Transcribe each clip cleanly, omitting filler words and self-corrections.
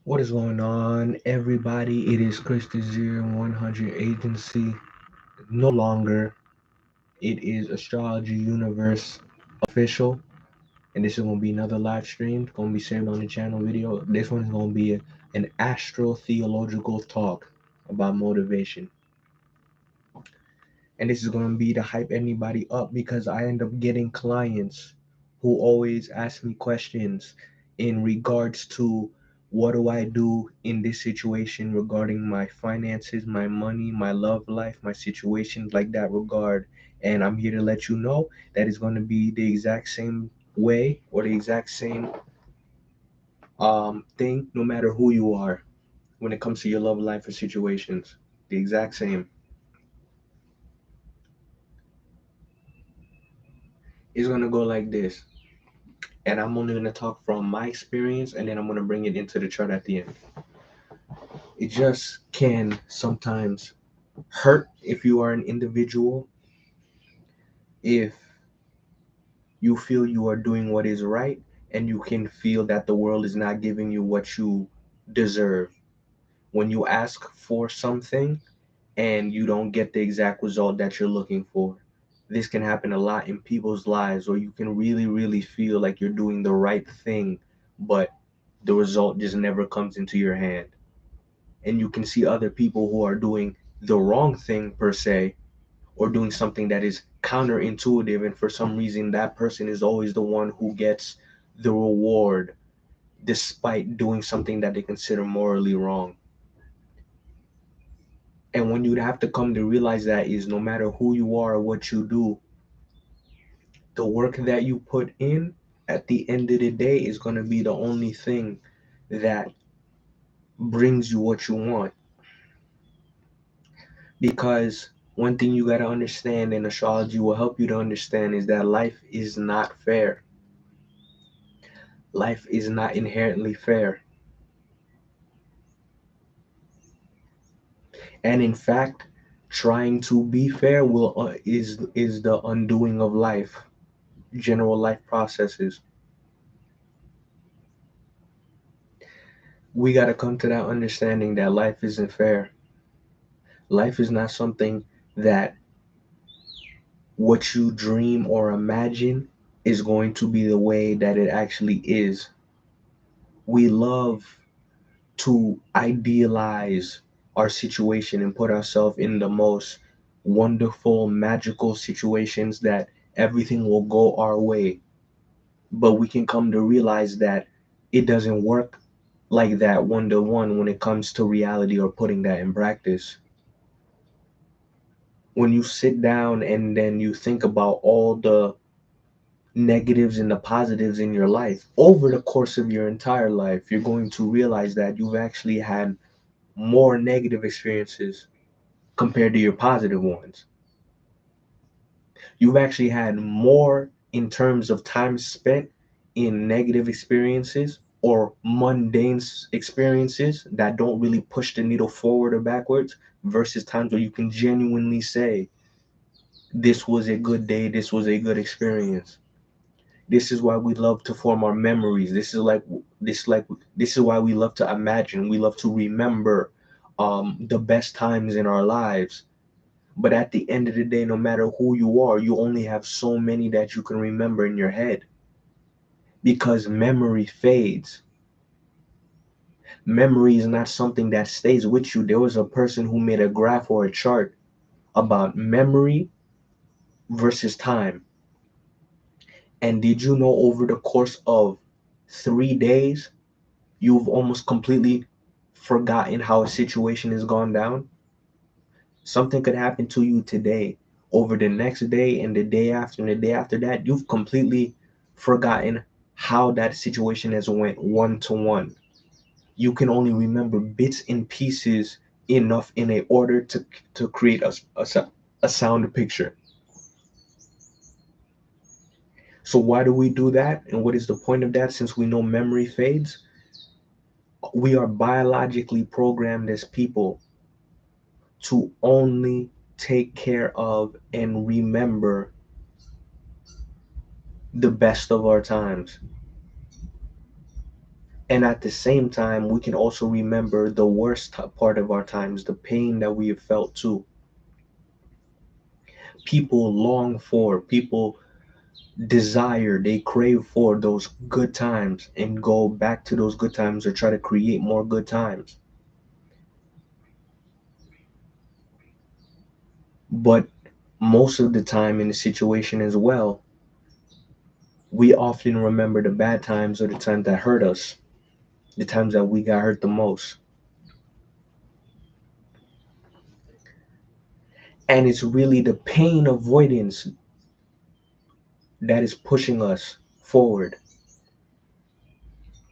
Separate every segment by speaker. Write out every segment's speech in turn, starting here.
Speaker 1: What is going on, everybody? It is Chris the 100 Agency. No longer. It is Astrology Universe official, and this is gonna be another live stream. It's gonna be shared on the channel video. This one is gonna be an astrotheological talk about motivation, and this is gonna be to hype anybody up because I end up getting clients who always ask me questions in regards to what do I do in this situation regarding my finances, my money, my love life, my situations like that regard. And I'm here to let you know that it's going to be the exact same way or the exact same thing no matter who you are when it comes to your love life or situations. The exact same. It's going to go like this. And I'm only going to talk from my experience, and then I'm going to bring it into the chart at the end. It just can sometimes hurt if you are an individual, if you feel you are doing what is right and you can feel that the world is not giving you what you deserve. When you ask for something and you don't get the exact result that you're looking for. This can happen a lot in people's lives, or you can really, really feel like you're doing the right thing, but the result just never comes into your hand. And you can see other people who are doing the wrong thing per se, or doing something that is counterintuitive, and for some reason that person is always the one who gets the reward despite doing something that they consider morally wrong. And when you'd have to come to realize that is no matter who you are or what you do, the work that you put in at the end of the day is going to be the only thing that brings you what you want. Because one thing you got to understand, and astrology will help you to understand, is that life is not fair. Life is not inherently fair. And in fact, trying to be fair will is the undoing of life, general life processes. We got to come to that understanding that life isn't fair. Life is not something that what you dream or imagine is going to be the way that it actually is. We love to idealize our situation and put ourselves in the most wonderful, magical situations that everything will go our way. But we can come to realize that it doesn't work like that one to one when it comes to reality or putting that in practice. When you sit down and then you think about all the negatives and the positives in your life over the course of your entire life, you're going to realize that you've actually had more negative experiences compared to your positive ones. You've actually had more in terms of time spent in negative experiences or mundane experiences that don't really push the needle forward or backwards versus times where you can genuinely say, this was a good day, this was a good experience. This is why we love to form our memories. This is why we love to imagine. We love to remember the best times in our lives. But at the end of the day, no matter who you are, you only have so many that you can remember in your head because memory fades. Memory is not something that stays with you. There was a person who made a graph or a chart about memory versus time. And did you know over the course of 3 days, you've almost completely forgotten how a situation has gone down? Something could happen to you today. Over the next day and the day after and the day after that, you've completely forgotten how that situation has went one to one. You can only remember bits and pieces enough in a order to create a sound picture. So why do we do that? And what is the point of that? Since we know memory fades, we are biologically programmed as people to only take care of and remember the best of our times. And at the same time, we can also remember the worst part of our times, the pain that we have felt too. People long for, people desire, they crave for those good times and go back to those good times or try to create more good times. But most of the time in the situation as well, we often remember the bad times or the times that hurt us, the times that we got hurt the most. And it's really the pain avoidance that is pushing us forward.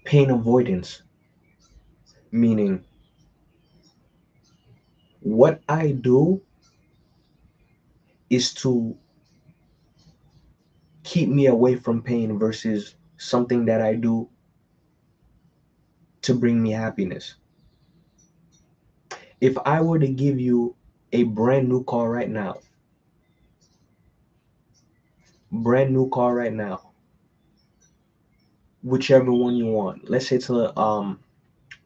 Speaker 1: Pain avoidance, meaning what I do is to keep me away from pain versus something that I do to bring me happiness. If I were to give you a brand new car right now, whichever one you want, let's say it's a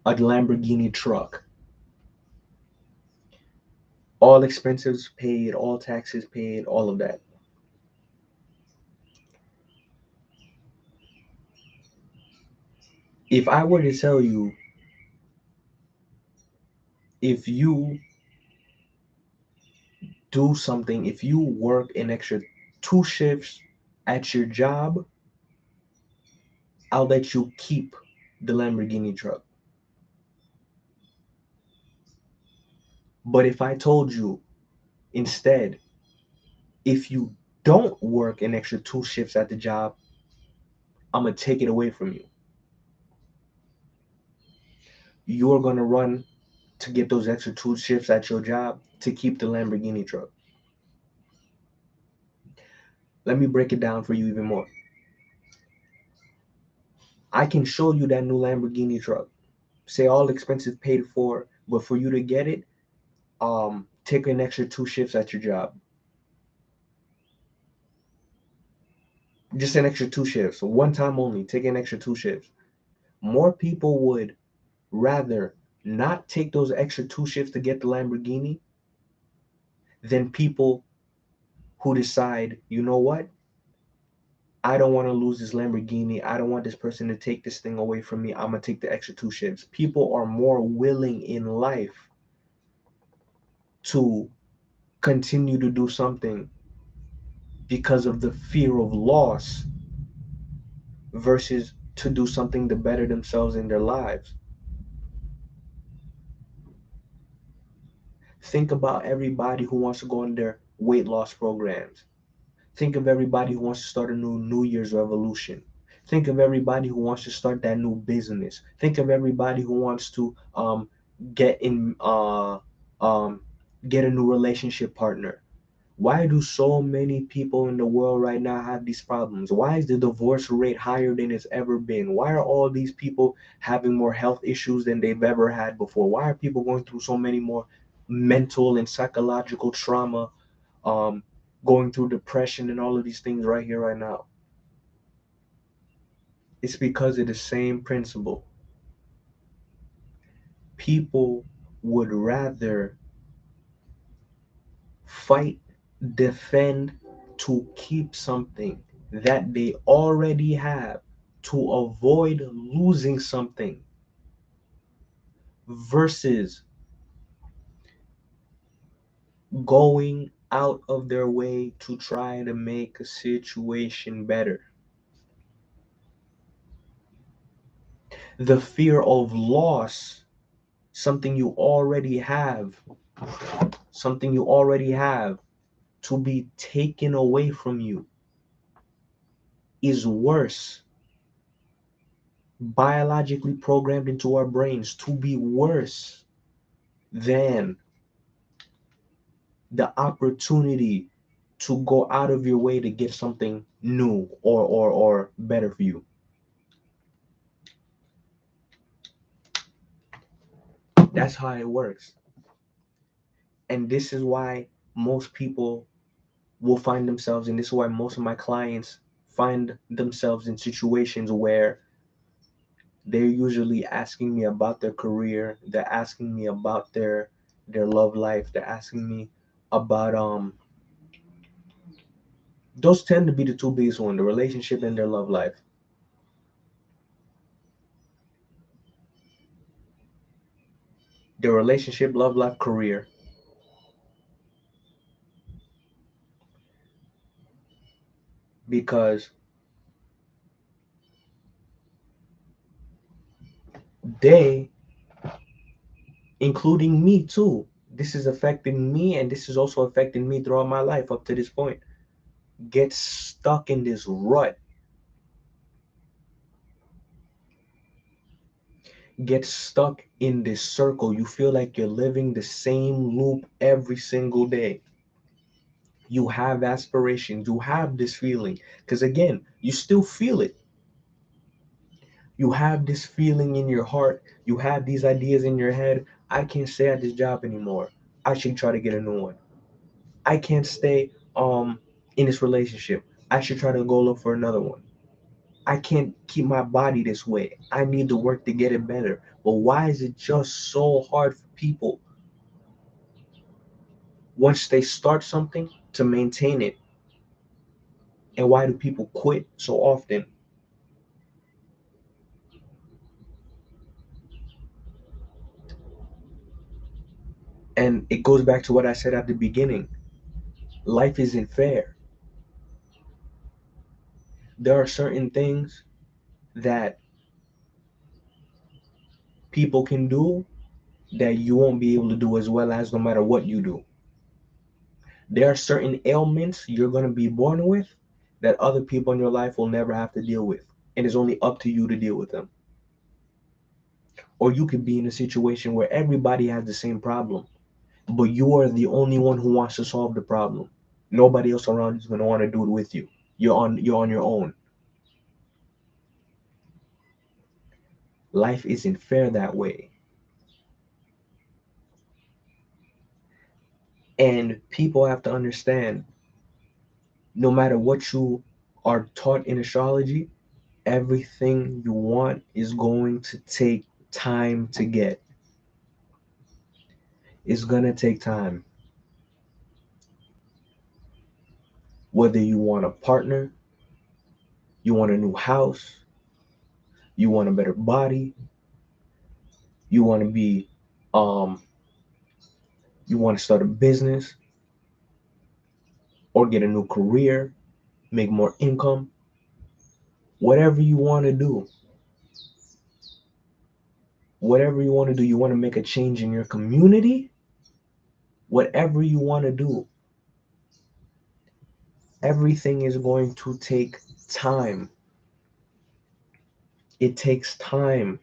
Speaker 1: Lamborghini truck, all expenses paid, all taxes paid, all of that. If I were to tell you, if you do something, if you work an extra 2 shifts at your job, I'll let you keep the Lamborghini truck. But if I told you instead, if you don't work an extra 2 shifts at the job, I'm going to take it away from you. You're going to run to get those extra 2 shifts at your job to keep the Lamborghini truck. Let me break it down for you even more. I can show you that new Lamborghini truck. Say all expenses paid for, but for you to get it, take an extra 2 shifts at your job. Just an extra 2 shifts, one time only. Take an extra 2 shifts. More people would rather not take those extra 2 shifts to get the Lamborghini than people who decide, you know what? I don't want to lose this Lamborghini. I don't want this person to take this thing away from me. I'm going to take the extra 2 shifts. People are more willing in life to continue to do something because of the fear of loss versus to do something to better themselves in their lives. Think about everybody who wants to go on their weight loss programs. Think of everybody who wants to start a New Year's revolution. Think of everybody who wants to start that new business. Think of everybody who wants to get in um, get a new relationship partner. Why do so many people in the world right now have these problems? Why is the divorce rate higher than it's ever been? Why are all these people having more health issues than they've ever had before? Why are people going through so many more mental and psychological trauma, um, going through depression and all of these things right here, right now? It's because of the same principle. People would rather fight, defend to keep something that they already have to avoid losing something versus going out of their way to try to make a situation better. The fear of loss, something you already have, something you already have to be taken away from you is worse, biologically programmed into our brains to be worse than the opportunity to go out of your way to get something new or better for you. That's how it works. And this is why most people will find themselves, and this is why most of my clients find themselves in situations where they're usually asking me about their career. They're asking me about their love life. They're asking me about those tend to be the two biggest ones, the relationship and their love life. Their relationship, love life, career. Because they, including me too, this is affecting me and this is also affecting me throughout my life up to this point, get stuck in this rut, get stuck in this circle. You feel like you're living the same loop every single day. You have aspirations, you have this feeling, because again, you still feel it. You have this feeling in your heart, you have these ideas in your head. I can't stay at this job anymore. I should try to get a new one. I can't stay in this relationship. I should try to go look for another one. I can't keep my body this way. I need to work to get it better. But why is it just so hard for people once they start something to maintain it? And why do people quit so often? And it goes back to what I said at the beginning. Life isn't fair. There are certain things that people can do that you won't be able to do as well as no matter what you do. There are certain ailments you're going to be born with that other people in your life will never have to deal with. And it's only up to you to deal with them. Or you could be in a situation where everybody has the same problem, but you are the only one who wants to solve the problem. Nobody else around you is going to want to do it with you. You're on your own. Life isn't fair that way. And people have to understand, no matter what you are taught in astrology, everything you want is going to take time to get. It's going to take time. Whether you want a partner, you want a new house, you want a better body, you want to be, um, you want to start a business or get a new career, make more income, whatever you want to do, whatever you want to do, you want to make a change in your community, whatever you want to do, everything is going to take time. It takes time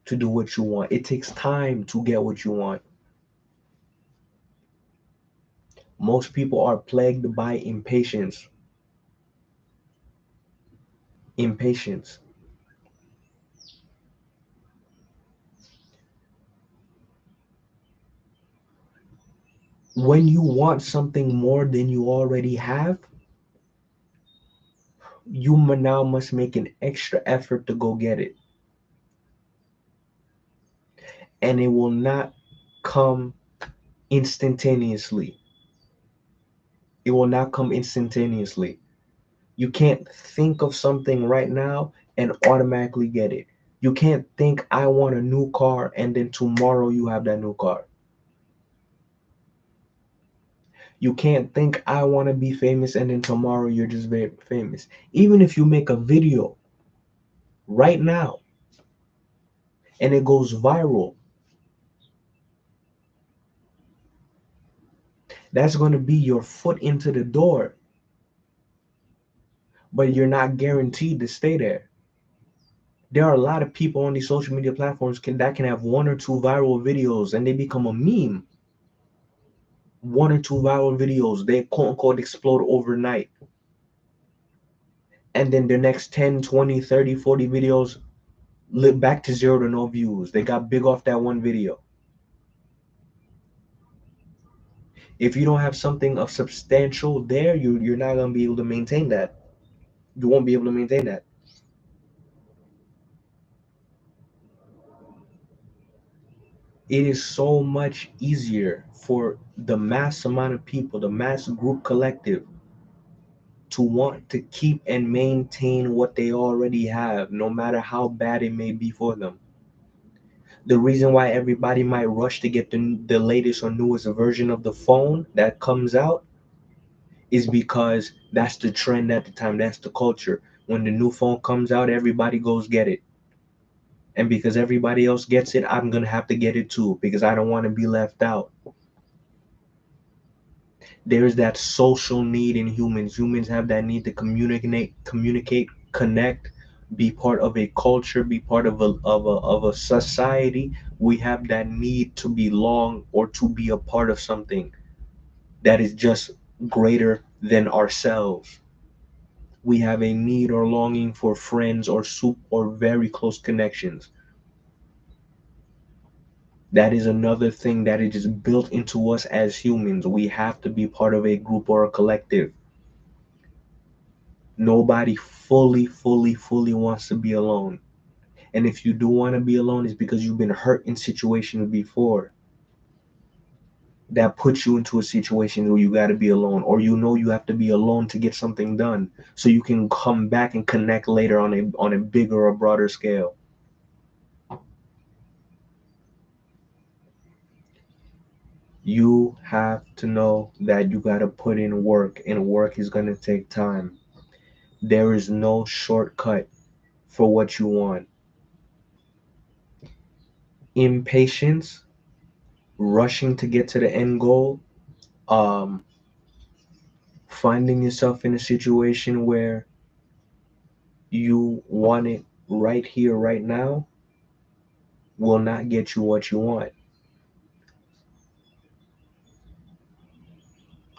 Speaker 1: to do what you want. It takes time to get what you want. Most people are plagued by impatience. Impatience. When you want something more than you already have, you now must make an extra effort to go get it. And it will not come instantaneously. It will not come instantaneously. You can't think of something right now and automatically get it. You can't think, I want a new car, and then tomorrow you have that new car. You can't think, I want to be famous, and then tomorrow you're just very famous. Even if you make a video right now and it goes viral, that's going to be your foot into the door, but you're not guaranteed to stay there. There are a lot of people on these social media platforms that can have one or two viral videos and they become a meme. One or two viral videos, they quote unquote explode overnight. And then the next 10, 20, 30, 40 videos live back to zero to no views. They got big off that one video. If you don't have something of substantial there, you're not gonna be able to maintain that. You won't be able to maintain that. It is so much easier for the mass amount of people, the mass group collective, to want to keep and maintain what they already have, no matter how bad it may be for them. The reason why everybody might rush to get the latest or newest version of the phone that comes out is because that's the trend at the time, that's the culture. When the new phone comes out, everybody goes get it. And because everybody else gets it, I'm going to have to get it too because I don't want to be left out. There's that social need in humans. Humans have that need to communicate, connect, be part of a culture, be part of a society. We have that need to belong or to be a part of something that is just greater than ourselves. We have a need or longing for friends or soup or very close connections. That is another thing that is just built into us as humans. We have to be part of a group or a collective. Nobody fully wants to be alone. And if you do want to be alone, it's because you've been hurt in situations before that puts you into a situation where you got to be alone, or you know you have to be alone to get something done so you can come back and connect later on a bigger or broader scale. You have to know that you got to put in work, and work is going to take time. There is no shortcut for what you want. Impatience, rushing to get to the end goal, um, finding yourself in a situation where you want it right here, right now, will not get you what you want,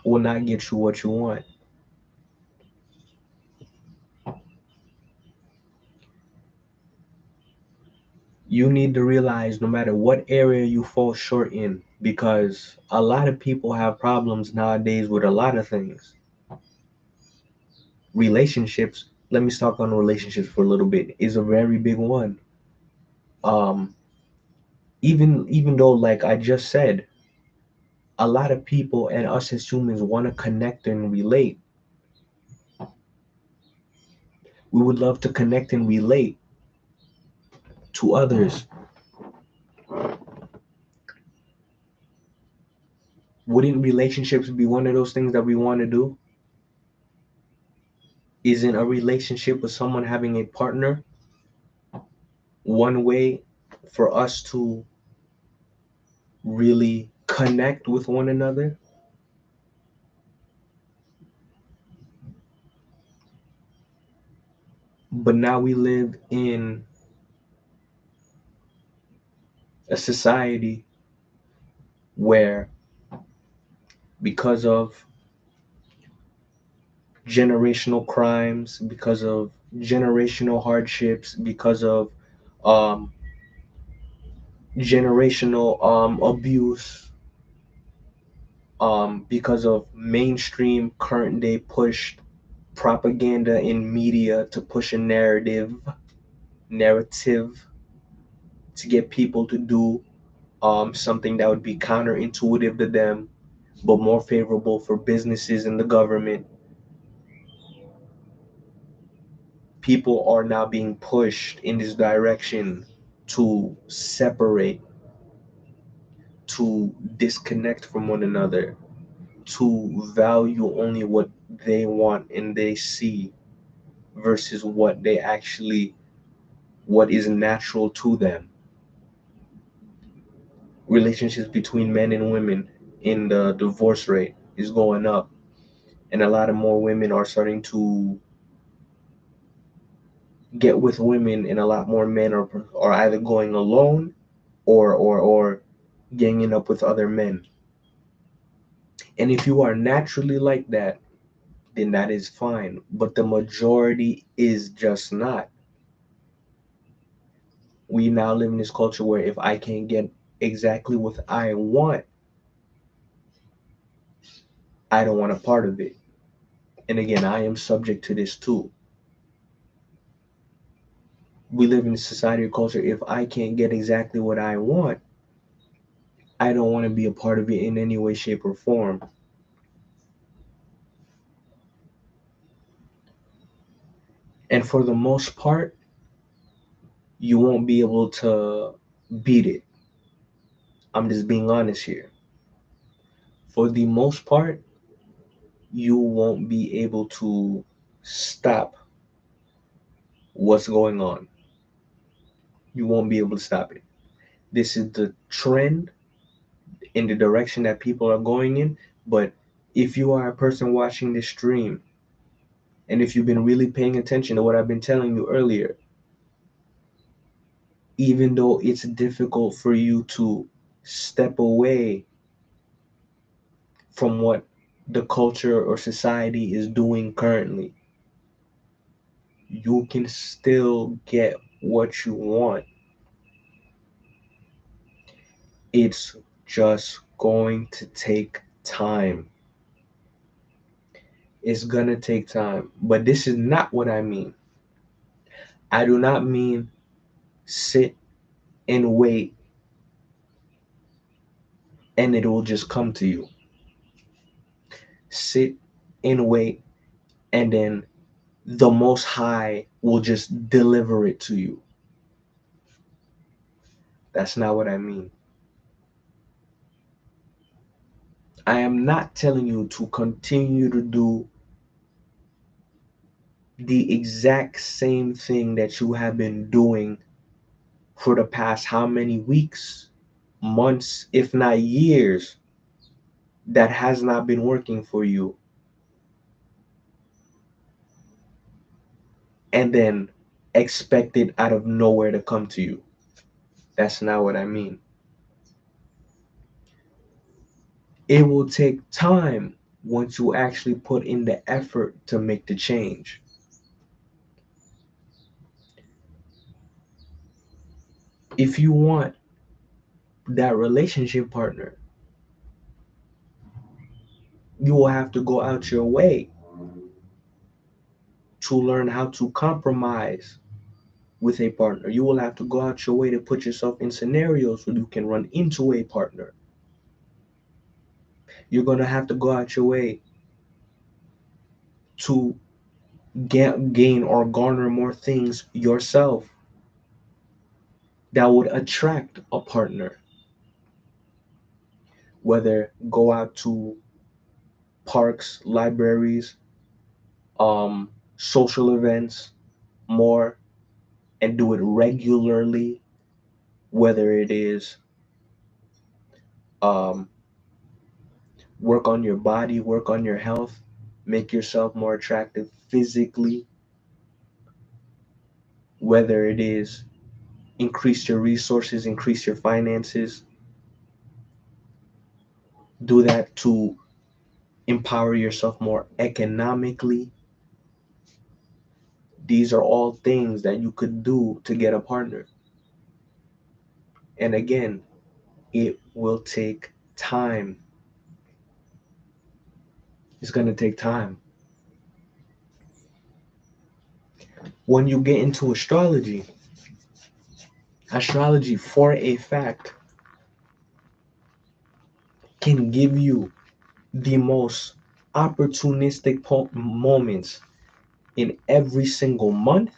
Speaker 1: will not get you what you want. You need to realize no matter what area you fall short in, because a lot of people have problems nowadays with a lot of things. Relationships, let me talk on relationships for a little bit, is a very big one. Um, even though, like I just said, a lot of people and us as humans want to connect and relate. We would love to connect and relate to others. Wouldn't relationships be one of those things that we want to do? Isn't a relationship with someone, having a partner, one way for us to really connect with one another? But now we live in a society where, because of generational crimes, because of generational hardships, because of um, generational abuse, because of mainstream current day push propaganda in media to push a narrative to get people to do something that would be counterintuitive to them, but more favorable for businesses and the government. People are now being pushed in this direction to separate, to disconnect from one another, to value only what they want and they see versus what is natural to them. Relationships between men and women in the divorce rate is going up, and a lot of more women are starting to get with women, and a lot more men are either going alone or ganging up with other men. And if you are naturally like that, then that is fine, but the majority is just not. We now live in this culture where if I can't get exactly what I want, I don't want a part of it. And again, I am subject to this too. We live in a society or culture, if I can't get exactly what I want, I don't want to be a part of it in any way, shape, or form. And for the most part, you won't be able to beat it. I'm just being honest here. For the most part, you won't be able to stop what's going on. You won't be able to stop it. This is the trend in the direction that people are going in. But if you are a person watching this stream, and if you've been really paying attention to what I've been telling you earlier, even though it's difficult for you to step away from what the culture or society is doing currently, you can still get what you want. It's just going to take time. It's gonna take time. But this is not what I mean. I do not mean sit and wait and it will just come to you. Sit and wait, and then the Most High will just deliver it to you. That's not what I mean. I am not telling you to continue to do the exact same thing that you have been doing for the past how many weeks, months, if not years, that has not been working for you, and then expect it out of nowhere to come to you. That's not what I mean. It will take time once you actually put in the effort to make the change. If you want that relationship partner, you will have to go out your way to learn how to compromise with a partner. You will have to go out your way to put yourself in scenarios where you can run into a partner. You're going to have to go out your way to gain or garner more things yourself that would attract a partner. Whether go out to parks, libraries, social events more, and do it regularly. Whether it is um, work on your body, work on your health, make yourself more attractive physically. Whether it is increase your resources, increase your finances, do that to empower yourself more economically. These are all things that you could do to get a partner. And again, it will take time. It's going to take time. When you get into astrology for a fact can give you the most opportunistic moments in every single month,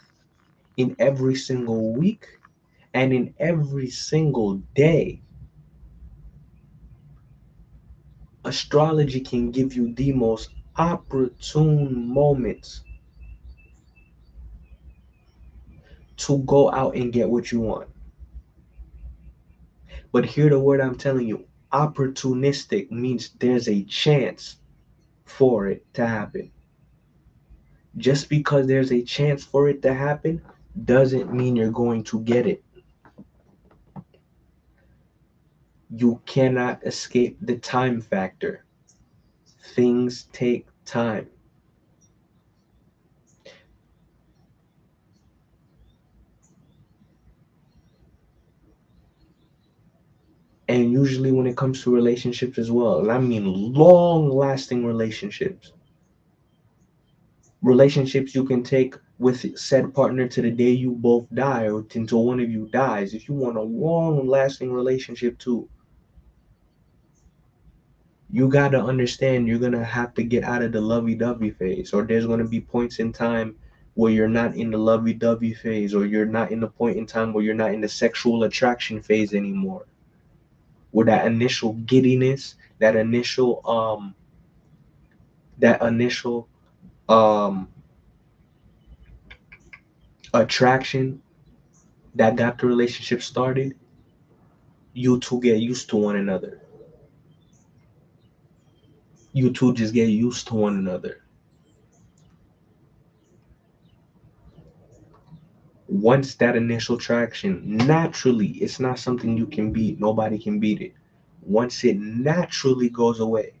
Speaker 1: in every single week, and in every single day. Astrology can give you the most opportune moments to go out and get what you want. But hear the word I'm telling you. Opportunistic means there's a chance for it to happen. Just because there's a chance for it to happen doesn't mean you're going to get it. You cannot escape the time factor. Things take time. And usually when it comes to relationships as well, and I mean long lasting relationships you can take with said partner to the day you both die or until one of you dies. If you want a long lasting relationship too, You got to understand you're going to have to get out of the lovey-dovey phase, or there's going to be points in time where you're not in the lovey-dovey phase, or you're not in the point in time where you're not in the sexual attraction phase anymore, where that initial giddiness, that initial um attraction that got the relationship started, you two get used to one another. You two just get used to one another. Once that initial traction, naturally, it's not something you can beat. Nobody can beat it. Once it naturally goes away,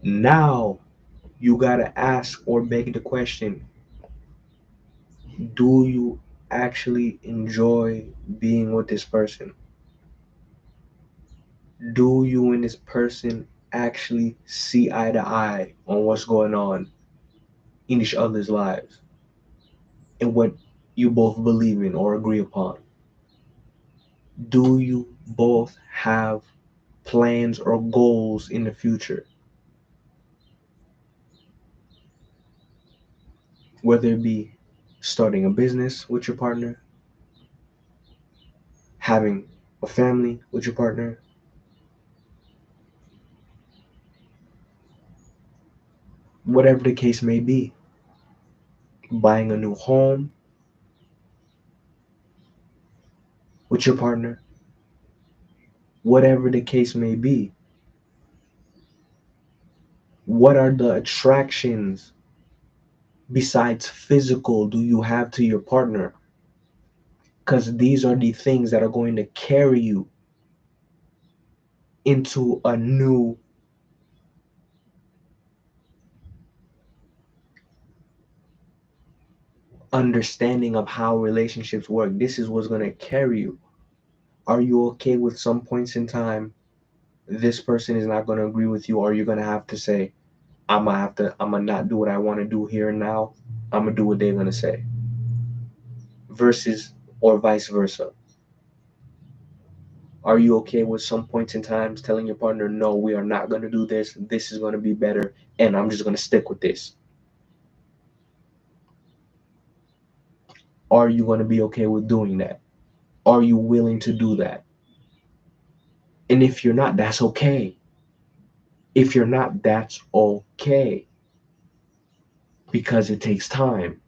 Speaker 1: now you gotta ask or beg the question, do you actually enjoy being with this person? Do you and this person actually see eye to eye on what's going on in each other's lives and what you both believe in or agree upon? Do you both have plans or goals in the future? Whether it be starting a business with your partner, having a family with your partner, whatever the case may be, buying a new home with your partner, whatever the case may be, what are the attractions besides physical do you have to your partner? Because these are the things that are going to carry you into a new understanding of how relationships work. This is what's going to carry you. Are you okay with some points in time this person is not going to agree with you, or you're going to have to say, I'm going to not do what I want to do here and now. I'm going to do what they're going to say, versus, or vice versa? Are you okay with some points in times telling your partner, no, we are not going to do this. This is going to be better. And I'm just going to stick with this. Are you going to be okay with doing that? Are you willing to do that? And if you're not, that's okay. If you're not, that's okay, because it takes time.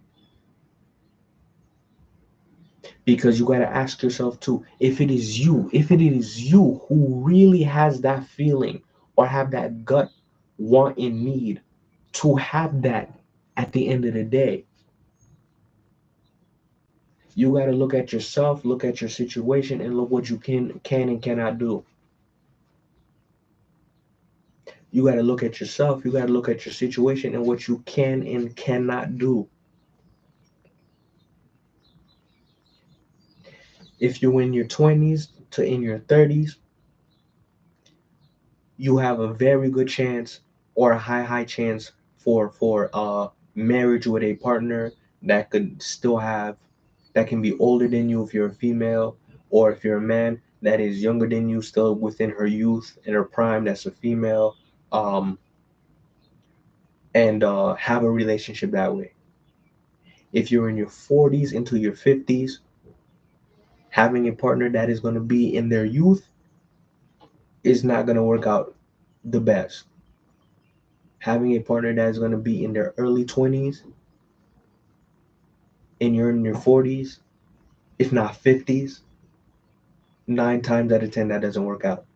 Speaker 1: Because you got to ask yourself too, if it is you who really has that feeling or have that gut want and need to have that at the end of the day, you got to look at yourself, look at your situation, and look what you can and cannot do. You got to look at yourself, you got to look at your situation and what you can and cannot do. If you're in your 20s to in your 30s, you have a very good chance, or a high chance for marriage with a partner that could still have, that can be older than you if you're a female, or if you're a man that is younger than you, still within her youth and her prime, that's a female, um and have a relationship that way. If you're in your 40s into your 50s, having a partner that is going to be in their youth is not going to work out the best. Having a partner that is going to be in their early 20s and you're in your 40s, if not 50s, 9 times out of 10, that doesn't work out.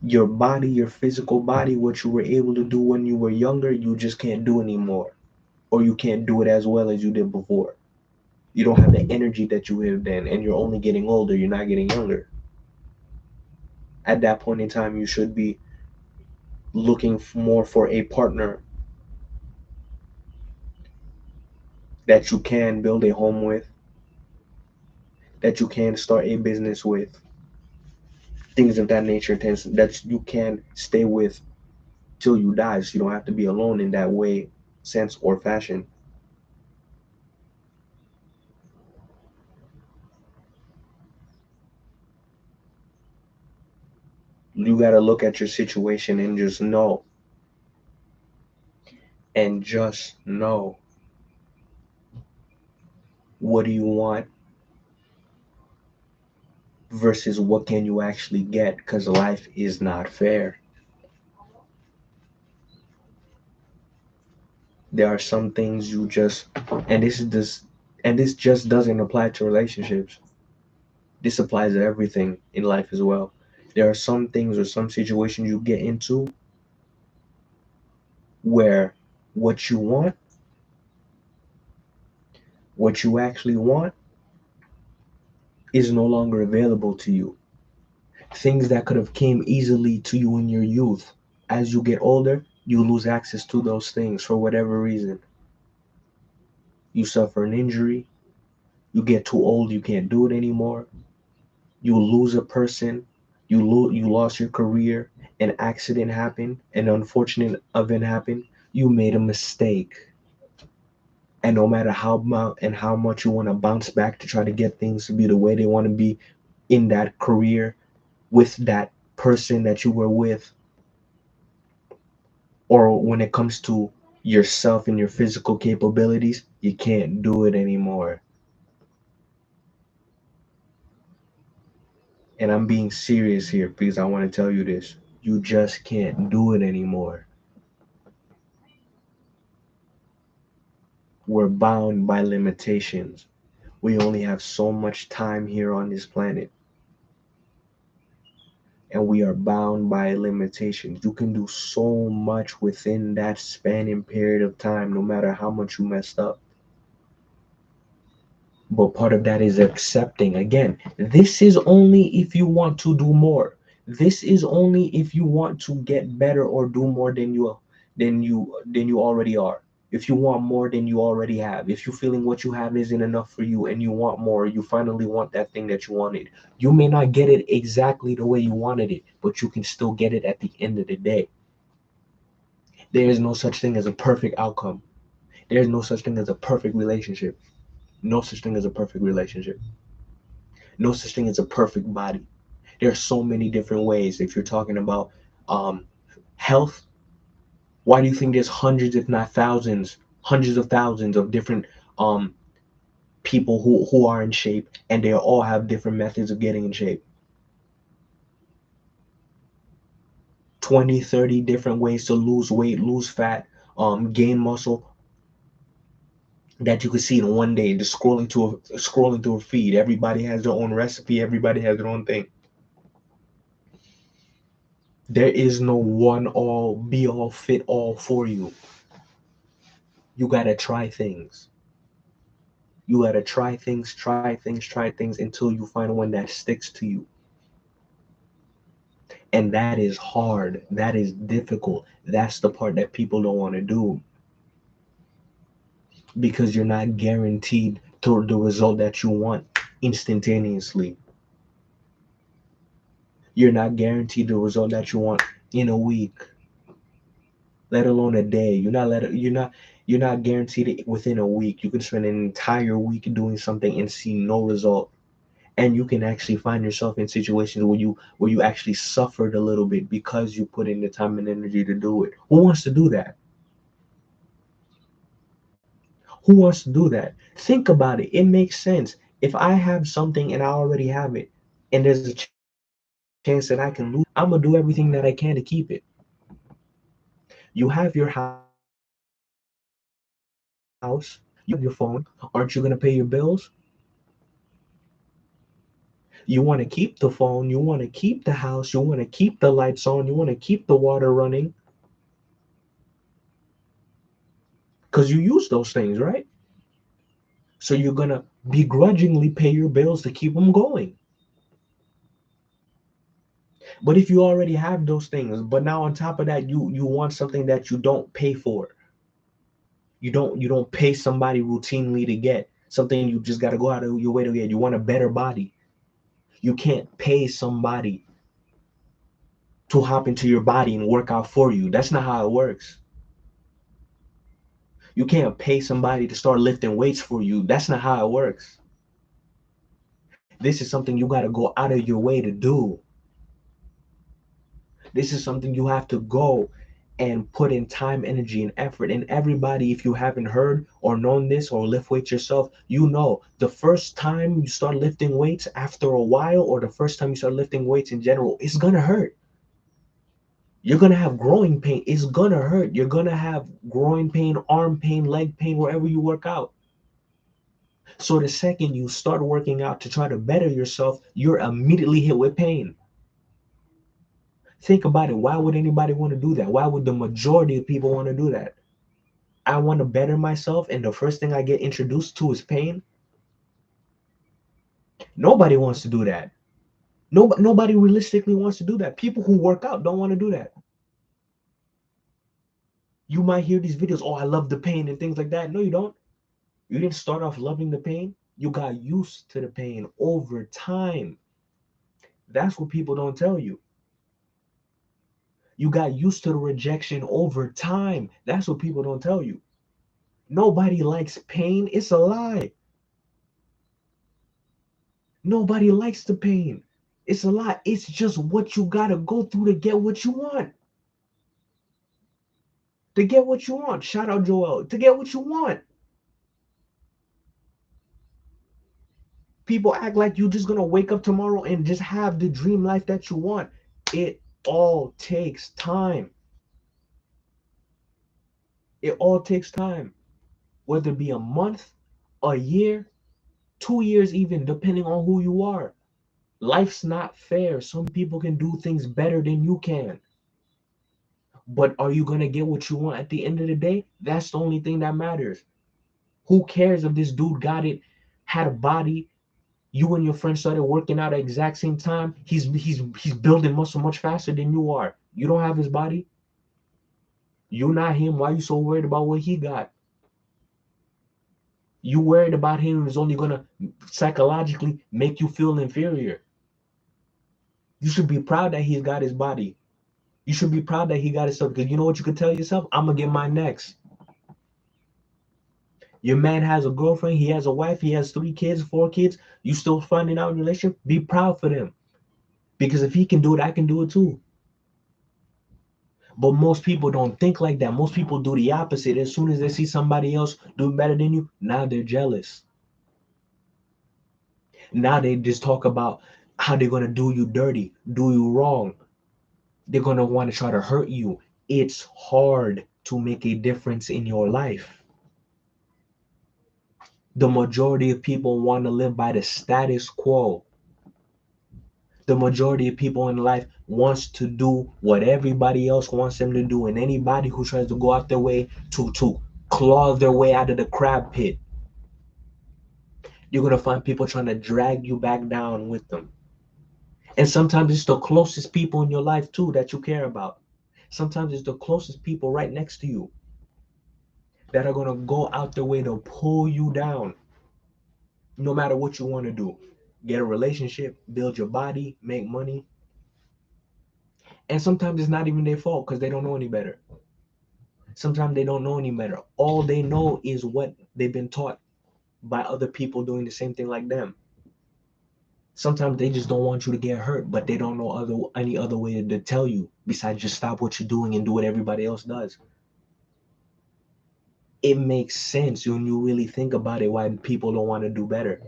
Speaker 1: Your body, your physical body, what you were able to do when you were younger, you just can't do anymore. Or you can't do it as well as you did before. You don't have the energy that you had then, and you're only getting older, you're not getting younger. At that point in time, you should be looking more for a partner that you can build a home with, that you can start a business with, things of that nature, things that you can stay with till you die, so you don't have to be alone in that way, sense, or fashion. You got to look at your situation and just know what do you want versus what can you actually get, because life is not fair. There are some things you just, and this just doesn't apply to relationships. This applies to everything in life as well. There are some things or some situations you get into where what you want, what you actually want, is no longer available to you. Things that could have came easily to you in your youth, as you get older, you lose access to those things for whatever reason. You suffer an injury, you get too old, you can't do it anymore. You lose a person, you lost your career, an accident happened, an unfortunate event happened, you made a mistake. And no matter how much you want to bounce back to try to get things to be the way they want to be in that career with that person that you were with, or when it comes to yourself and your physical capabilities, you can't do it anymore. And I'm being serious here because I want to tell you this. You just can't do it anymore. We're bound by limitations. We only have so much time here on this planet, and we are bound by limitations. You can do so much within that spanning period of time, no matter how much you messed up. But part of that is accepting. Again, this is only if you want to do more. This is only if you want to get better or do more than you already are. If you want more than you already have. If you're feeling what you have isn't enough for you and you want more, you finally want that thing that you wanted. You may not get it exactly the way you wanted it, but you can still get it at the end of the day. There is no such thing as a perfect outcome. There is no such thing as a perfect relationship. No such thing as a perfect relationship. No such thing as a perfect body. There are so many different ways. If you're talking about um, health, why do you think there's hundreds, if not thousands, hundreds of thousands of different um, people who are in shape, and they all have different methods of getting in shape? 20, 30 different ways to lose weight, lose fat, gain muscle, that you could see in one day, just scrolling through a feed. Everybody has their own recipe, everybody has their own thing. There is no one all be all fit all for you. You gotta try things. You gotta try things until you find one that sticks to you. And that is hard. That is difficult. That's the part that people don't want to do, because you're not guaranteed to the result that you want instantaneously. You're not guaranteed the result that you want in a week, let alone a day. You're not guaranteed it within a week. You can spend an entire week doing something and see no result. And you can actually find yourself in situations where you actually suffered a little bit because you put in the time and energy to do it. Who wants to do that? Who wants to do that? Think about it. It makes sense. If I have something and I already have it, and there's a chance that I can lose it, I'm gonna do everything that I can to keep it. You have your house, you have your phone. Aren't you gonna pay your bills? You want to keep the phone, you want to keep the house, you want to keep the lights on, you want to keep the water running, because you use those things, right? So you're gonna begrudgingly pay your bills to keep them going. But if you already have those things, but now on top of that, you want something that you don't pay for. You don't pay somebody routinely to get something. You just got to go out of your way to get. You want a better body. You can't pay somebody to hop into your body and work out for you. That's not how it works. You can't pay somebody to start lifting weights for you. That's not how it works. This is something you got to go out of your way to do. This is something you have to go and put in time, energy, and effort. And everybody, if you haven't heard or known this or lift weights yourself, you know the first time you start lifting weights after a while, or the first time you start lifting weights in general, it's gonna hurt. You're gonna have growing pain. It's gonna hurt. You're gonna have groin pain, arm pain, leg pain, wherever you work out. So the second you start working out to try to better yourself, you're immediately hit with pain. Think about it. Why would anybody want to do that? Why would the majority of people want to do that? I want to better myself, and the first thing I get introduced to is pain. Nobody wants to do that. Nobody realistically wants to do that. People who work out don't want to do that. You might hear these videos, oh, I love the pain and things like that. No, you don't. You didn't start off loving the pain. You got used to the pain over time. That's what people don't tell you. You got used to the rejection over time. That's what people don't tell you. Nobody likes pain. It's a lie. Nobody likes the pain. It's a lie. It's just what you gotta go through to get what you want. To get what you want. Shout out Joel. To get what you want. People act like you're just gonna wake up tomorrow and just have the dream life that you want. It all takes time. It all takes time. Whether it be a month, a year, 2 years, even depending on who you are. Life's not fair. Some people can do things better than you can. But are you going to get what you want at the end of the day? That's the only thing that matters. Who cares if this dude got it, had a body, you and your friend started working out at the exact same time, he's building muscle much faster than you are. You don't have his body. You're not him. Why are you so worried about what he got? You worried about him is only going to psychologically make you feel inferior. You should be proud that he's got his body. You should be proud that he got his stuff, because you know what you could tell yourself? I'm gonna get mine next. Your man has a girlfriend, he has a wife, he has 3 kids, 4 kids. You still finding out in a relationship? Be proud for them. Because if he can do it, I can do it too. But most people don't think like that. Most people do the opposite. As soon as they see somebody else doing better than you, now they're jealous. Now they just talk about how they're gonna do you dirty, do you wrong. They're gonna want to try to hurt you. It's hard to make a difference in your life. The majority of people want to live by the status quo. The majority of people in life wants to do what everybody else wants them to do, and anybody who tries to go out their way to claw their way out of the crab pit, you're gonna find people trying to drag you back down with them. And sometimes it's the closest people in your life too that you care about. Sometimes it's the closest people right next to you that are gonna go out their way to pull you down, no matter what you want to do. Get a relationship, build your body, make money. And sometimes it's not even their fault because they don't know any better. Sometimes they don't know any better. All they know is what they've been taught by other people doing the same thing like them. Sometimes they just don't want you to get hurt, but they don't know any other way to tell you besides just stop what you're doing and do what everybody else does. It makes sense when you really think about it why people don't want to do better.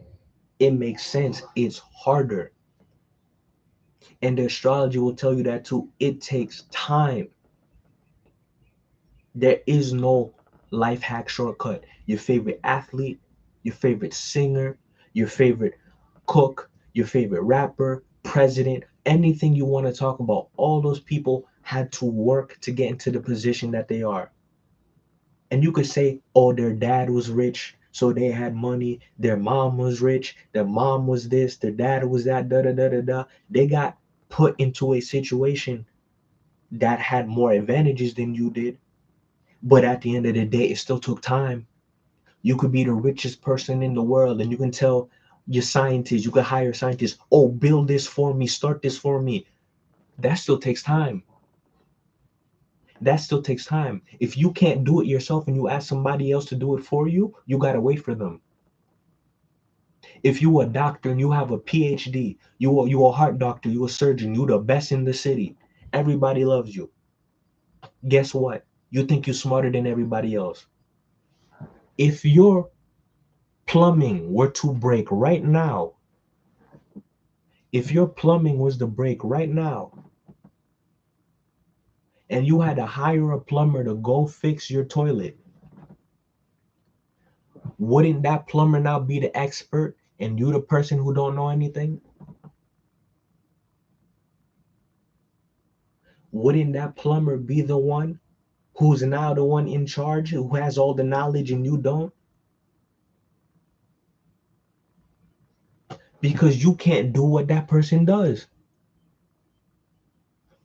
Speaker 1: It makes sense. It's harder. And the astrology will tell you that too. It takes time. There is no life hack shortcut. Your favorite athlete, your favorite singer, your favorite cook, your favorite rapper, president, anything you want to talk about, all those people had to work to get into the position that they are. And you could say, oh, their dad was rich, so they had money. Their mom was rich. Their mom was this. Their dad was that. Da da da da da. They got put into a situation that had more advantages than you did. But at the end of the day, it still took time. You could be the richest person in the world, and you can tell your scientists, you could hire scientists, oh, build this for me, start this for me. That still takes time. That still takes time. If you can't do it yourself and you ask somebody else to do it for you, you gotta wait for them. If you a doctor and you have a PhD, you a heart doctor, you a surgeon, you the best in the city, Everybody loves you. Guess what? You think you're smarter than everybody else. If your plumbing were to break right now, if your plumbing was to break right now, and you had to hire a plumber to go fix your toilet, wouldn't that plumber now be the expert and you the person who don't know anything? Wouldn't that plumber be the one who's now the one in charge, who has all the knowledge and you don't? Because you can't do what that person does.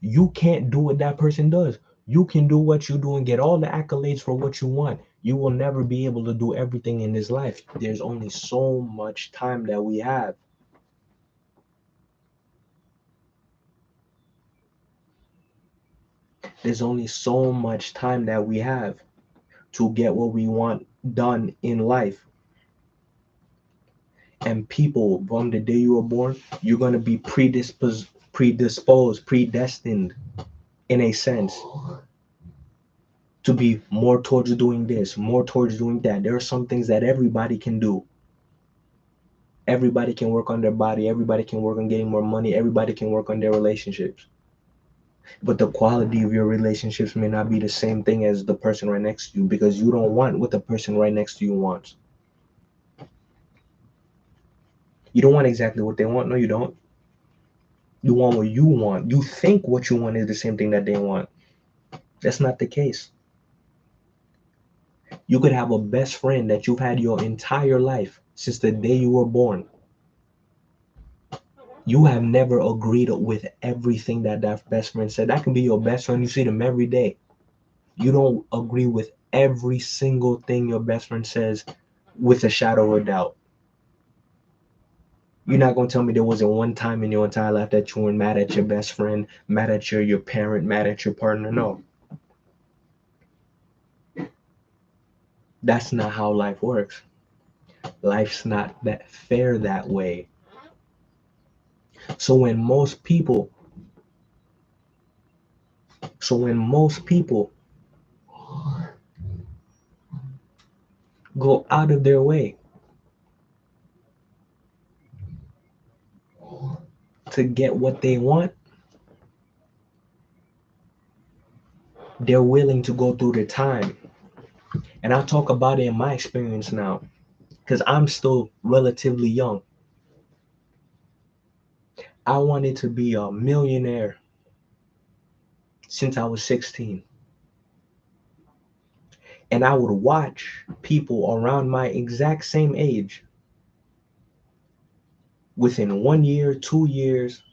Speaker 1: You can't do what that person does. You can do what you do and get all the accolades for what you want. You will never be able to do everything in this life. There's only so much time that we have. There's only so much time that we have to get what we want done in life. And people, from the day you were born, you're going to be predestined in a sense to be more towards doing this, more towards doing that. There are some things that everybody can do. Everybody can work on their body. Everybody can work on getting more money. Everybody can work on their relationships. But the quality of your relationships may not be the same thing as the person right next to you, because you don't want what the person right next to you wants. You don't want exactly what they want. No, you don't. You want what you want. You think what you want is the same thing that they want. That's not the case. You could have a best friend that you've had your entire life since the day you were born. You have never agreed with everything that that best friend said. That can be your best friend. You see them every day. You don't agree with every single thing your best friend says with a shadow of a doubt. You're not going to tell me there wasn't one time in your entire life that you weren't mad at your best friend, mad at your parent, mad at your partner. No. That's not how life works. Life's not that fair that way. So when most people go out of their way to get what they want, they're willing to go through the time. And I'll talk about it in my experience now, because I'm still relatively young. I wanted to be a millionaire since I was 16. And I would watch people around my exact same age within 1 year, 2 years,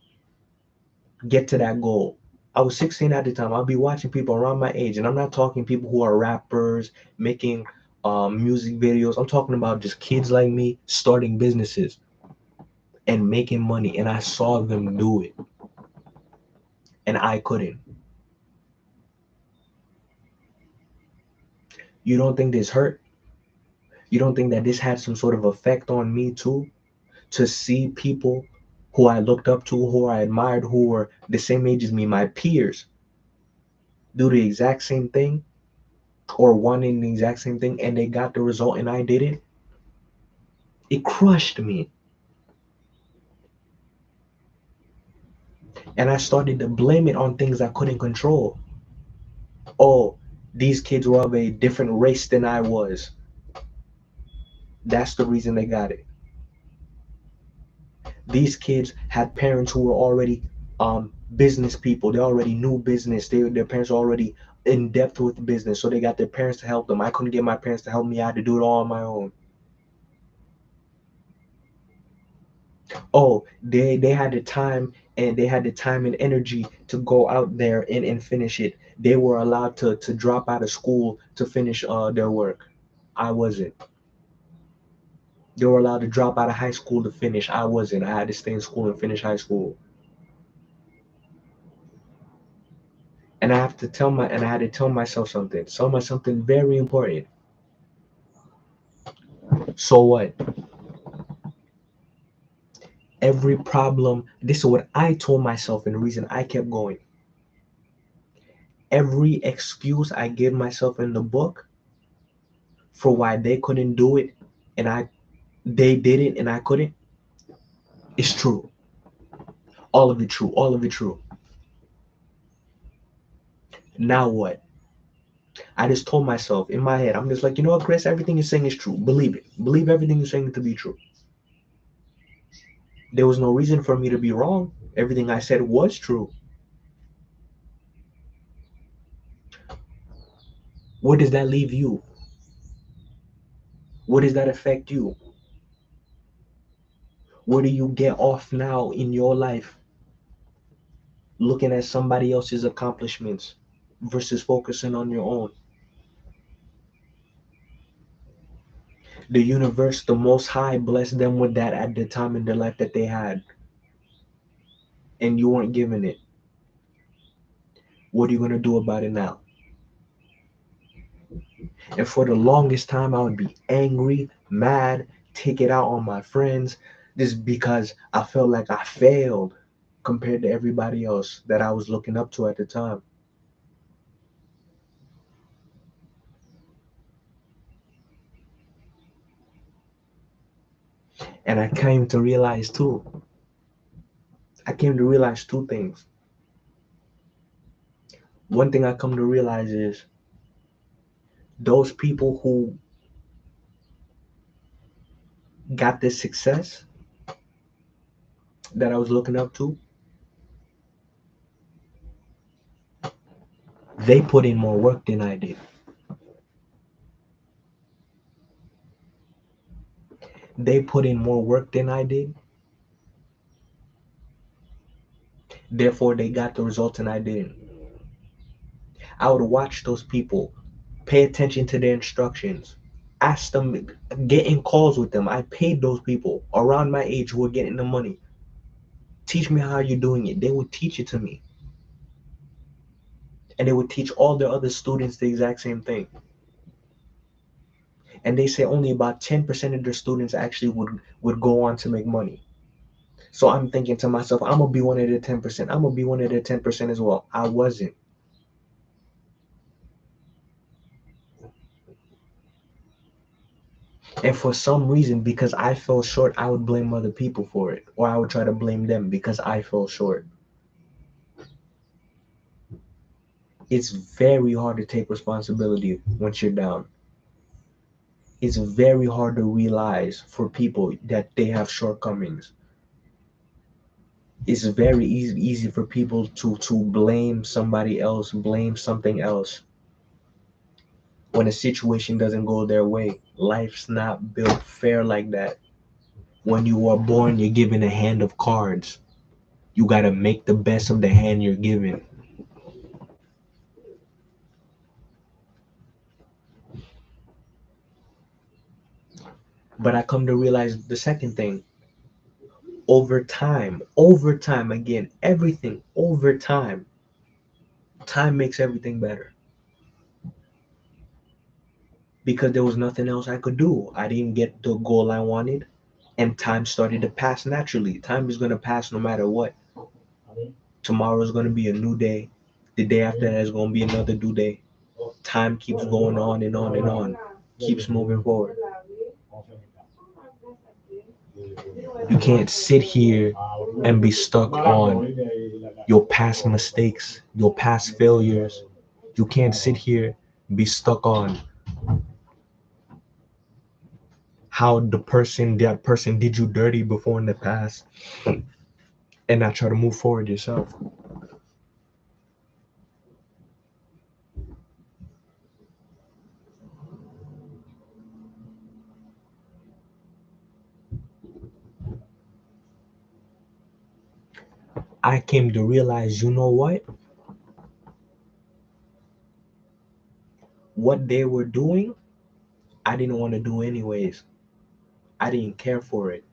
Speaker 1: get to that goal. I was 16 at the time. I'll be watching people around my age, and I'm not talking people who are rappers making music videos. I'm talking about just kids like me starting businesses and making money, and I saw them do it, and I couldn't. You don't think this hurt? You don't think that this had some sort of effect on me too? To see people who I looked up to, who I admired, who were the same age as me, my peers, do the exact same thing or wanting the exact same thing, and they got the result and I didn't. It crushed me. And I started to blame it on things I couldn't control. Oh, these kids were of a different race than I was. That's the reason they got it. These kids had parents who were already business people. They already knew business. Their parents were already in depth with business, so they got their parents to help them. I couldn't get my parents to help me. I had to do it all on my own. Oh, they had the time, and they had the time and energy to go out there and finish it. They were allowed to drop out of school to finish their work. I wasn't. They were allowed to drop out of high school to finish. I wasn't. I had to stay in school and finish high school. And I had to tell myself something very important. So what? Every problem, this is what I told myself, and the reason I kept going. every excuse I give myself in the book for why they couldn't do it and they did it and I couldn't, is true. All of it true. All of it true. Now what? I just told myself in my head, I'm just like, you know what, Chris, everything you're saying is true. Believe it. Believe everything you're saying to be true. There was no reason for me to be wrong. Everything I said was true. Where does that leave you? Where does that affect you? Where do you get off now in your life looking at somebody else's accomplishments versus focusing on your own? The universe, the Most High, blessed them with that at the time in their life that they had, and you weren't given it. What are you going to do about it now? And for the longest time, I would be angry, mad, take it out on my friends, just because I felt like I failed compared to everybody else that I was looking up to at the time. And I came to realize two things. One thing I come to realize is those people who got this success that I was looking up to, they put in more work than I did. They put in more work than I did. Therefore, they got the results and I didn't. I would watch those people, pay attention to their instructions, ask them, get in calls with them. I paid those people around my age who were getting the money. Teach me how you're doing it. They would teach it to me. And they would teach all their other students the exact same thing. And they say only about 10% of their students actually would go on to make money. So I'm thinking to myself, I'm gonna be one of the 10%. I'm gonna be one of the 10% as well. I wasn't. And for some reason, because I fell short, I would blame other people for it. Or I would try to blame them because I fell short. It's very hard to take responsibility once you're down. It's very hard to realize for people that they have shortcomings. It's very easy for people to blame somebody else, blame something else when a situation doesn't go their way. Life's not built fair like that. When you are born, you're given a hand of cards. You got to make the best of the hand you're given. But I come to realize the second thing, over time, again, everything over time, time makes everything better. Because there was nothing else I could do. I didn't get the goal I wanted, and time started to pass naturally. Time is going to pass no matter what. Tomorrow is going to be a new day. The day after that is going to be another new day. Time keeps going on and on and on, keeps moving forward. You can't sit here and be stuck on your past mistakes, your past failures. You can't sit here be stuck on how that person did you dirty before in the past and not try to move forward yourself. I came to realize, you know what they were doing, I didn't want to do anyways. I didn't care for it.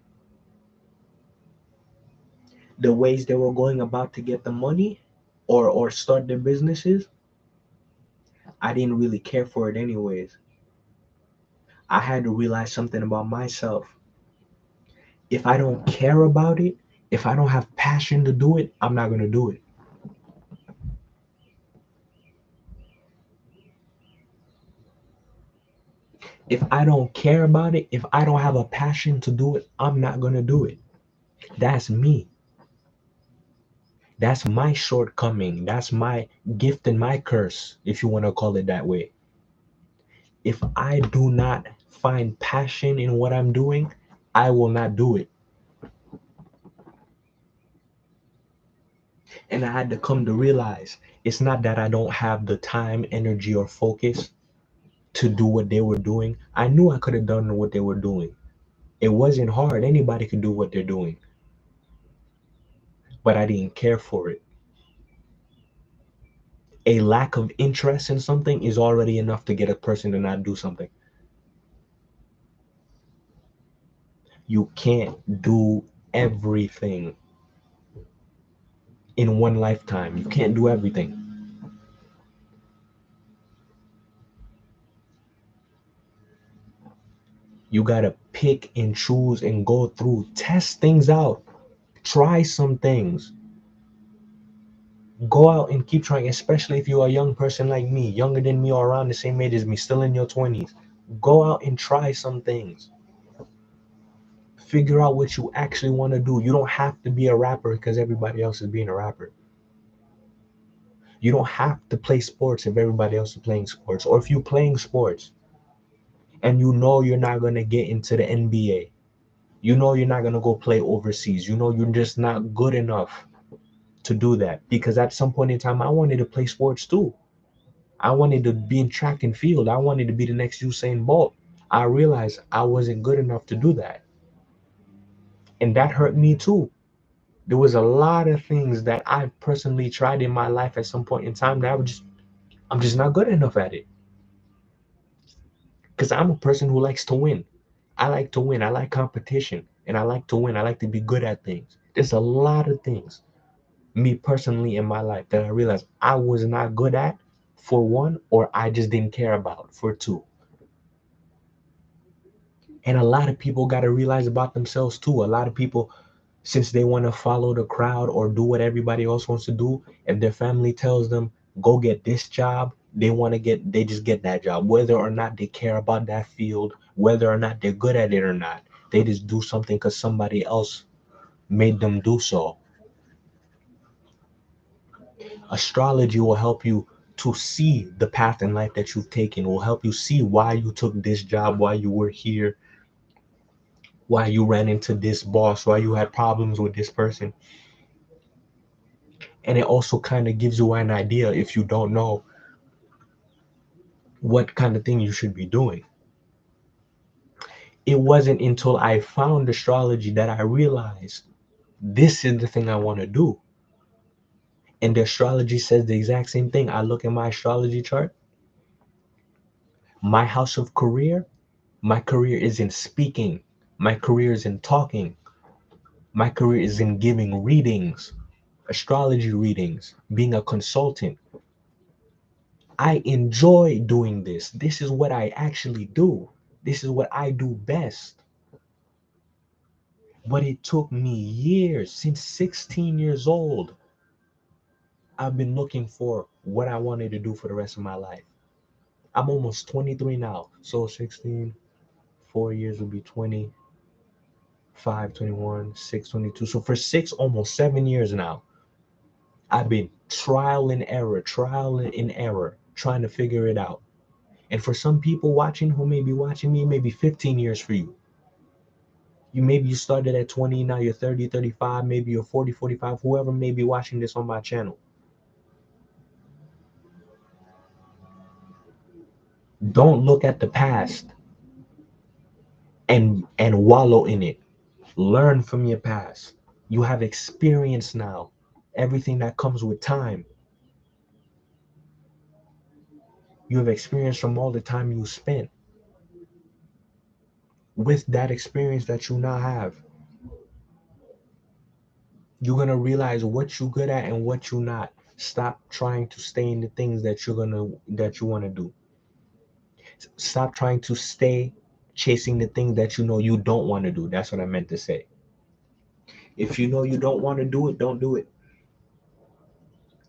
Speaker 1: The ways they were going about to get the money or start their businesses, I didn't really care for it anyways. I had to realize something about myself. If I don't care about it, if I don't have passion to do it, I'm not going to do it. If I don't care about it, if I don't have a passion to do it, I'm not going to do it. That's me. That's my shortcoming. That's my gift and my curse, if you want to call it that way. If I do not find passion in what I'm doing, I will not do it. And I had to come to realize it's not that I don't have the time, energy, or focus to do what they were doing. I knew I could have done what they were doing. It wasn't hard. Anybody could do what they're doing, but I didn't care for it. A lack of interest in something is already enough to get a person to not do something. You can't do everything in one lifetime. You can't do everything. You gotta pick and choose and go through, test things out, try some things, go out and keep trying, especially if you're a young person like me, younger than me or around the same age as me, still in your 20s. Go out and try some things. Figure out what you actually want to do. You don't have to be a rapper because everybody else is being a rapper. You don't have to play sports if everybody else is playing sports. Or if you're playing sports and you know you're not going to get into the NBA, you know you're not going to go play overseas, you know you're just not good enough to do that. Because at some point in time, I wanted to play sports too. I wanted to be in track and field. I wanted to be the next Usain Bolt. I realized I wasn't good enough to do that. And that hurt me too. There was a lot of things that I personally tried in my life at some point in time that I'm just not good enough at it. Because I'm a person who likes to win. I like to win. I like competition. And I like to win. I like to be good at things. There's a lot of things, me personally, in my life that I realized I was not good at, for one, or I just didn't care about, for two. And a lot of people got to realize about themselves too. A lot of people, since they want to follow the crowd or do what everybody else wants to do, if their family tells them, go get this job, they just get that job, whether or not they care about that field, whether or not they're good at it or not. They just do something because somebody else made them do so. Astrology will help you to see the path in life that you've taken, will help you see why you took this job, why you were here, why you ran into this boss, why you had problems with this person. And it also kind of gives you an idea, if you don't know, what kind of thing you should be doing. It wasn't until I found astrology that I realized this is the thing I want to do. And the astrology says the exact same thing. I look at my astrology chart, my house of career, my career is in speaking, my career is in talking, my career is in giving readings, astrology readings, being a consultant. I enjoy doing this. This is what I actually do. This is what I do best. But it took me years, since 16 years old. I've been looking for what I wanted to do for the rest of my life. I'm almost 23 now. So 16, 4 years would be 25, 21, 6, 22. So for almost 7 years now, I've been trial and error, trying to figure it out. And for some people watching who may be watching me, maybe 15 years for you. Maybe you started at 20, now you're 30, 35, maybe you're 40, 45, whoever may be watching this on my channel. Don't look at the past and wallow in it. Learn from your past. You have experience now. Everything that comes with time. You have experience from all the time you spent. With that experience that you now have, you're gonna realize what you're good at and what you're not. Stop trying to stay in the things that you want to do. Stop trying to stay chasing the things that you know you don't want to do. That's what I meant to say. If you know you don't want to do it, don't do it.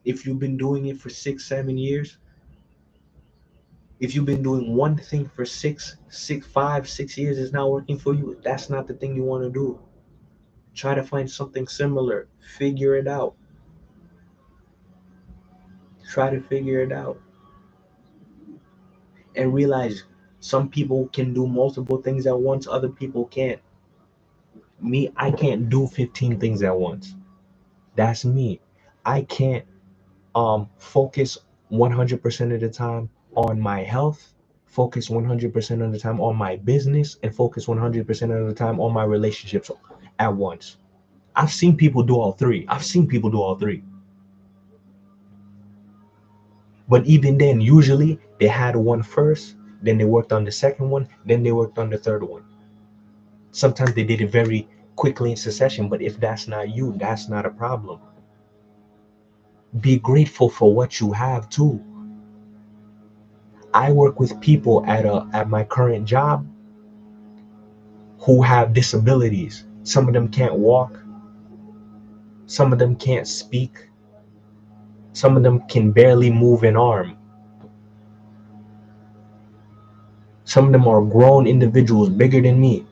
Speaker 1: If you've been doing it for 6, 7 years, If you've been doing one thing for 5, 6 years, is not working for you, that's not the thing you want to do. Try to find something similar. Figure it out. Try to figure it out. And realize some people can do multiple things at once, other people can't. Me, I can't do 15 things at once. That's me. I can't focus 100% of the time on my health, focus 100% of the time on my business, and focus 100% of the time on my relationships at once. I've seen people do all three. I've seen people do all three. But even then, usually they had one first, then they worked on the second one, then they worked on the third one. Sometimes they did it very quickly in succession, but if that's not you, that's not a problem. Be grateful for what you have too. I work with people at my current job who have disabilities. Some of them can't walk, some of them can't speak, some of them can barely move an arm. Some of them are grown individuals bigger than me,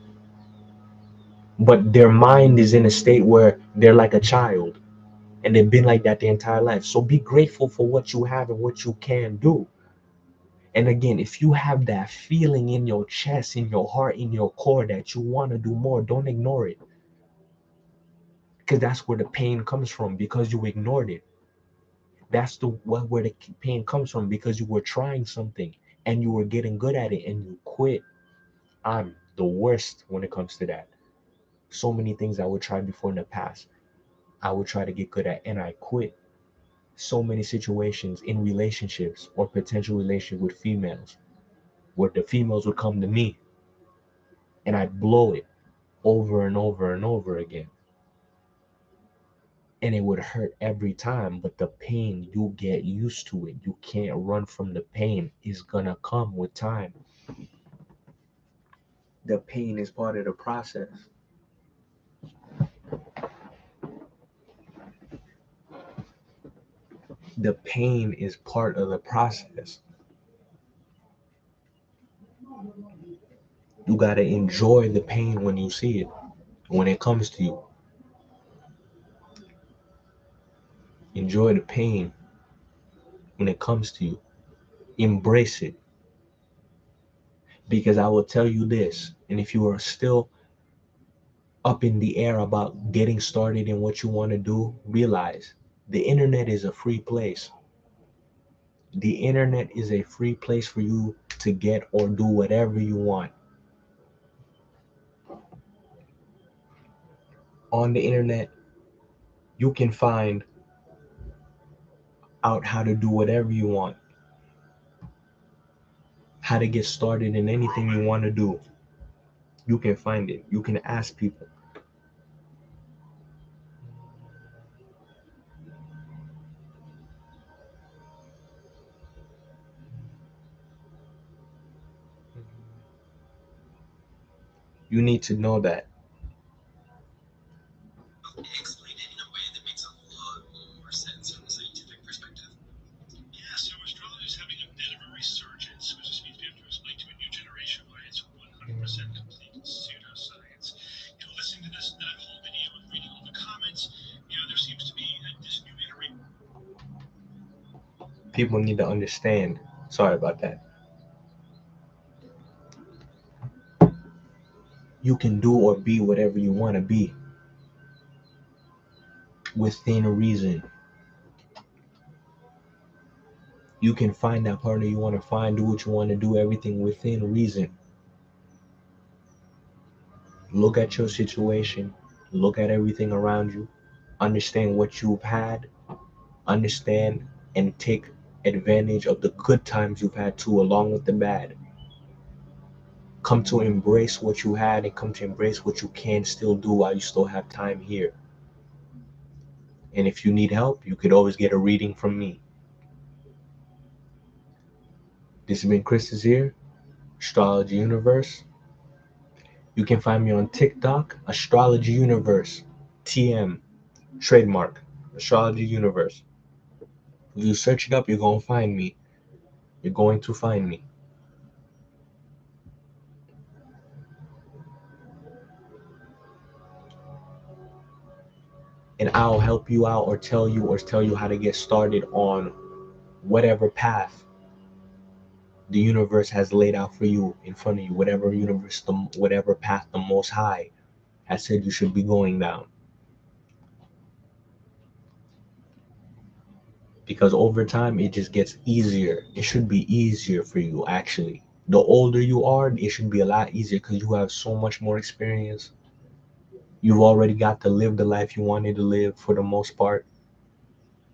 Speaker 1: but their mind is in a state where they're like a child, and they've been like that their entire life. So be grateful for what you have and what you can do. And again, if you have that feeling in your chest, in your heart, in your core that you want to do more, don't ignore it. Because that's where the pain comes from, because you ignored it. That's where the pain comes from, because you were trying something and you were getting good at it and you quit. I'm the worst when it comes to that. So many things I would try before in the past, I would try to get good at and I quit. So many situations in relationships or potential relationship with females where the females would come to me and I'd blow it over and over and over again. And it would hurt every time, but the pain, you get used to it. You can't run from the pain. It's gonna come with time. The pain is part of the process. The pain is part of the process. You gotta enjoy the pain when you see it, when it comes to you. Enjoy the pain when it comes to you. Embrace it. Because I will tell you this, and if you are still up in the air about getting started in what you want to do, realize the internet is a free place. The internet is a free place for you to get or do whatever you want. On the internet, you can find out how to do whatever you want, how to get started in anything you want to do. You can find it. You can ask people. You need to know that.
Speaker 2: Explain it in a way that makes a lot more sense from a scientific perspective. Yeah, so astrology is having a bit of a resurgence, which just means we have to explain to a new generation why it's 100% complete pseudoscience. Listening to that whole video and reading all the comments, there seems to be this new iteration.
Speaker 1: People need to understand. Sorry about that. You can do or be whatever you want to be within reason. You can find that partner you want to find, do what you want to do, everything within reason. Look at your situation, look at everything around you, understand what you've had, understand and take advantage of the good times you've had too, along with the bad. Come to embrace what you had and come to embrace what you can still do while you still have time here. And if you need help, you could always get a reading from me. This has been Chris here, Astrology Universe. You can find me on TikTok, Astrology Universe, TM, trademark, Astrology Universe. If you search it up, you're going to find me. You're going to find me. and I'll help you out or tell you how to get started on whatever path the universe has laid out for you in front of you, whatever path the Most High has said you should be going down. Because over time it just gets easier. It should be easier for you actually. The older you are, it should be a lot easier because you have so much more experience. You've already got to live the life you wanted to live for the most part.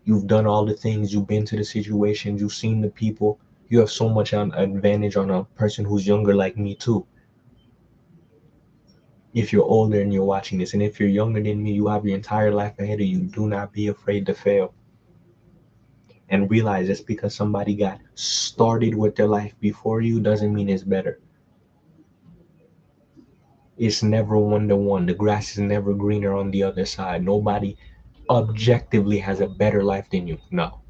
Speaker 1: You've done all the things, you've been to the situations, you've seen the people. You have so much on advantage on a person who's younger like me too. If you're older and you're watching this, and if you're younger than me, you have your entire life ahead of you. Do not be afraid to fail. And realize just because somebody got started with their life before you doesn't mean it's better. It's never one to one. The grass is never greener on the other side. Nobody objectively has a better life than you. No.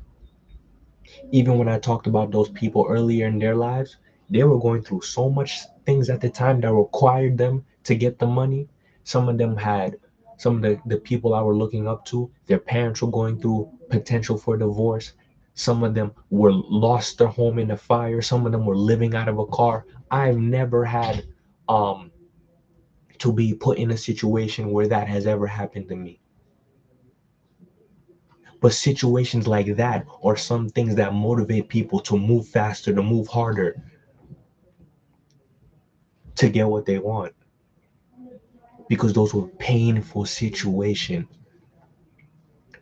Speaker 1: Even when I talked about those people earlier in their lives, they were going through so much things at the time that required them to get the money. Some of them had some of the people I were looking up to, their parents were going through potential for divorce. Some of them were lost their home in a fire. Some of them were living out of a car. I've never had um to be put in a situation where that has ever happened to me. But situations like that are some things that motivate people to move faster, to move harder, to get what they want. Because those were painful situations.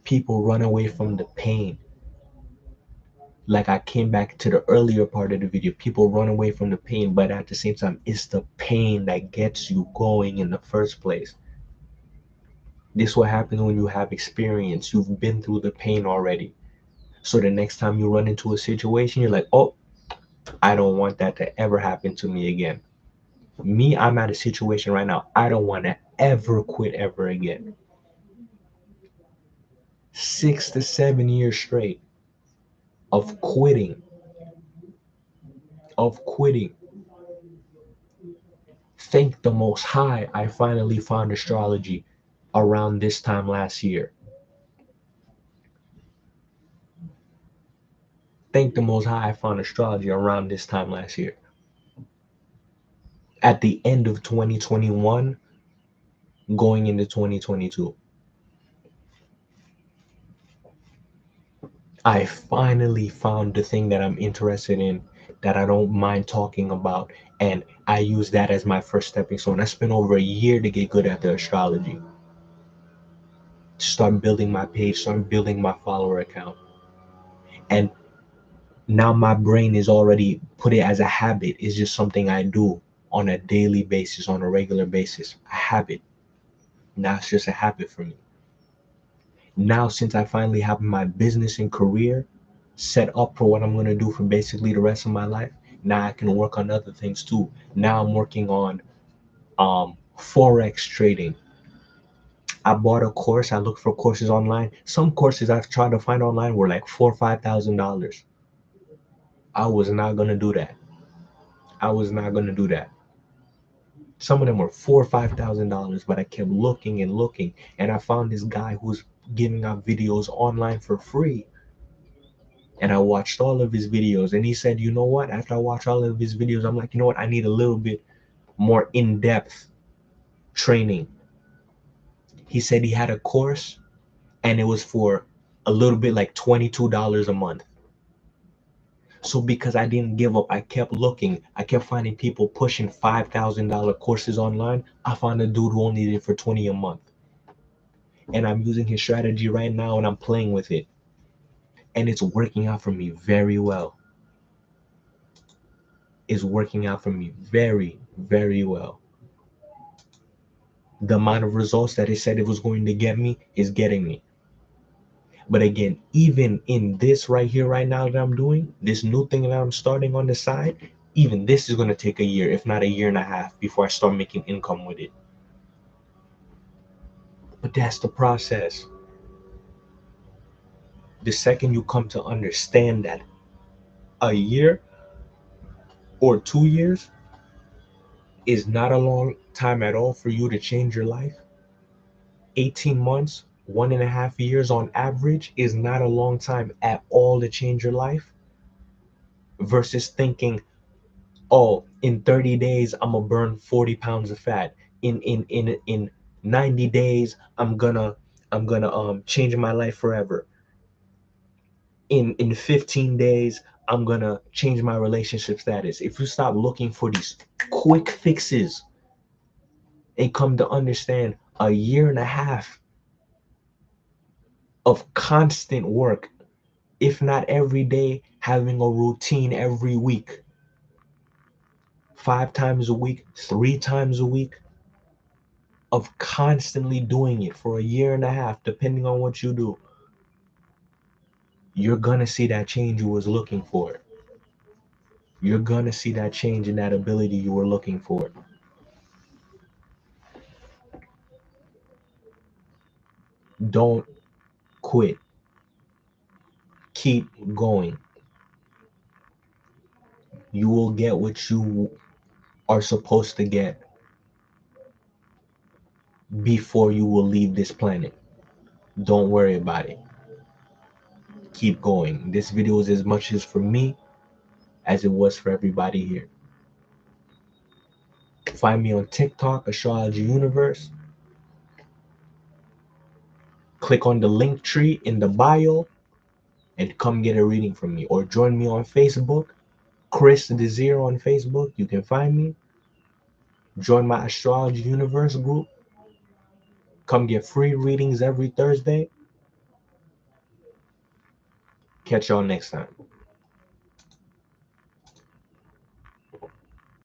Speaker 1: People run away from the pain. Like I came back to the earlier part of the video, people run away from the pain, but at the same time, it's the pain that gets you going in the first place. This is what happens when you have experience. You've been through the pain already. So the next time you run into a situation, you're like, oh, I don't want that to ever happen to me again. Me, I'm at a situation right now. I don't want to ever quit ever again. 6 to 7 years straight of quitting, of quitting. Thank the Most High, I finally found astrology around this time last year. Thank the Most High, I found astrology around this time last year. At the end of 2021, going into 2022. I finally found the thing that I'm interested in, that I don't mind talking about, and I use that as my first stepping stone. I spent over a year to get good at the astrology, start building my page, start building my follower account. And now my brain is already put it as a habit. It's just something I do on a daily basis, on a regular basis. A habit. Now it's just a habit for me. Now, since I finally have my business and career set up for what I'm going to do for basically the rest of my life, now I can work on other things too. Now I'm working on forex trading. I bought a course. I looked for courses online. Some courses I've tried to find online were like $4,000 or $5,000. I was not gonna do that. I was not gonna do that. Some of them were $4,000 or $5,000, but I kept looking and looking, and I found this guy who's giving out videos online for free. And I watched all of his videos, and he said, you know what? After I watched all of his videos, I'm like, you know what? I need a little bit more in-depth training. He said he had a course, and it was for a little bit like $22 a month. So because I didn't give up, I kept looking. I kept finding people pushing $5,000 courses online. I found a dude who only did it for 20 a month. And I'm using his strategy right now, and I'm playing with it. And it's working out for me very well. It's working out for me very, very well. The amount of results that it said it was going to get me is getting me. But again, even in this right here, right now that I'm doing, this new thing that I'm starting on the side, even this is going to take a year, if not a year and a half, before I start making income with it. But that's the process. The second you come to understand that a year or 2 years is not a long time at all for you to change your life, 18 months 1.5 years on average is not a long time at all to change your life, versus thinking, oh, in 30 days I'm gonna burn 40 pounds of fat. In 90 days I'm gonna change my life forever. In 15 days I'm gonna change my relationship status. If you stop looking for these quick fixes and come to understand a year and a half of constant work, if not every day, having a routine every week, 5 times a week, 3 times a week, of constantly doing it for a year and a half, depending on what you do, you're gonna see that change you was looking for. You're gonna see that change in that ability you were looking for. Don't quit. Keep going. You will get what you are supposed to get before you will leave this planet. Don't worry about it. Keep going. This video is as much as for me as it was for everybody here. Find me on TikTok, Astrology Universe. Click on the link tree in the bio and come get a reading from me. Or join me on Facebook, Chris Desir on Facebook. You can find me. Join my Astrology Universe group. Come get free readings every Thursday. Catch y'all next time.